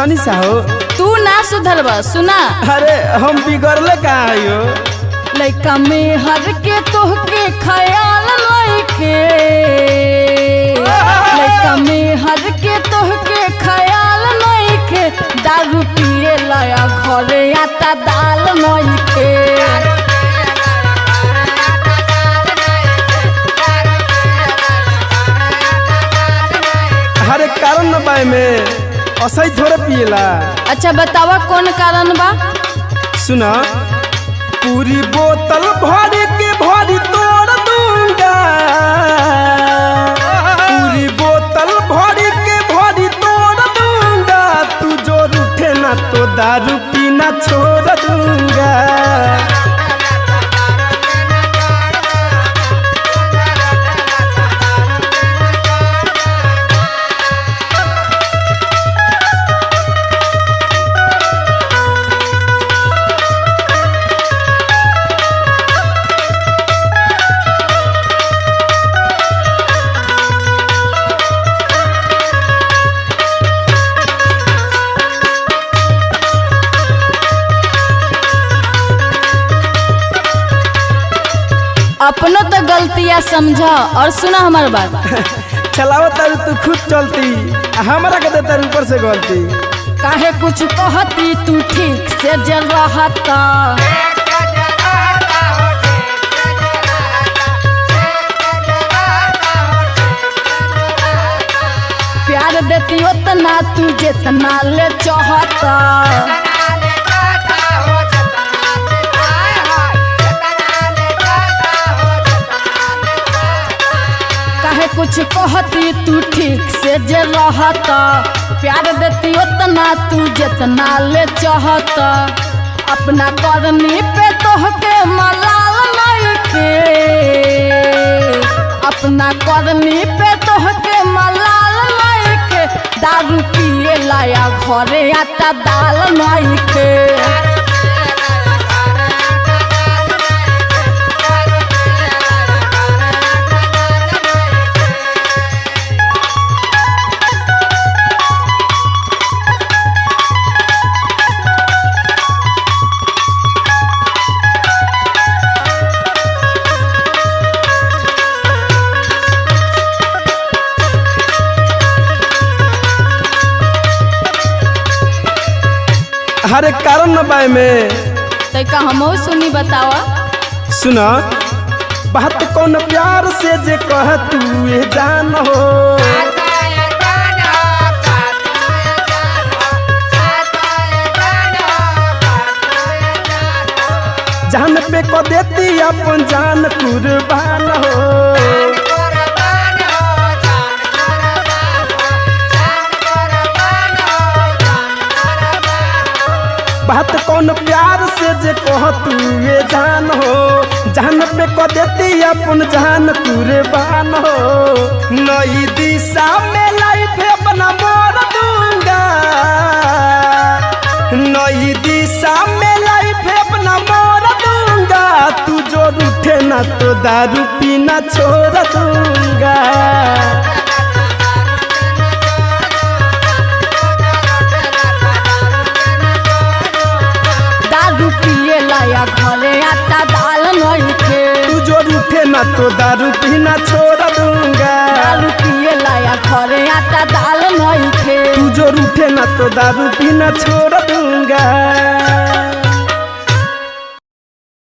आसानी से हो। तू ना सुधरबा सुना। अरे हम बिगड़ले कहाँ आयो। लइका में हर के तोहके ख्याल लइके, लइका में हर के तोहके ख्याल लइके, दारू पिए लाया घरे आटा दाल लइके। हरे कारण न बाय में असही थोड़े पिएला। अच्छा बतावा कौन कारण बा। सुना पूरी बोतल भर के भरी तोड़ दूंगा, पूरी बोतल भर के भरी तोड़ दूंगा, तू जो रूठे ना तो दारू पीना छोड़ दूंगा। अपनो तो गलतियाँ समझा और सुना हमार बात। चलाओ तारू तू खुद चलती, हमारा के देता ऊपर से गलती। काहे कुछ कहती तू ठीक से जल रहता, प्यार देती उतना तू जितना ले चाहता। काहे कुछ कहती तू ठीक से जे रहता, प्यार देती उतना तू जितना ले चाहता। अपना करनी पे तोहके मलाल नइखे, अपना करनी पे तोहके मलाल नइखे, दारू पिए लाया घरे आटा दाल नइखे। हरे कारण न बाय में तैका हमहू सुनी बतावा। सुना बात कौन प्यार से जे कह तू ये जान हो, जान पे को देती अपन जान कुर्बान हो। बात कौन प्यार से जे कह तू ये जान हो, जान पे को देती अपन जान कुर्बान हो। नई दिशा में लाइफ अपना मोड़ दूंगा, नई दिशा में लाइफ अपना मोड़ दूंगा, तू जो रूठे ना तो दारू पीना छोड़ दूंगा। पिए लाया घरे आटा दाल नइखे, तू जो रूठे ना तो दारू पीना छोड़ दूंगा। दारू पिए लाया घरे आटा दाल नइखे, तू जो रूठे ना तो दारू पीना छोड़ दूंगा।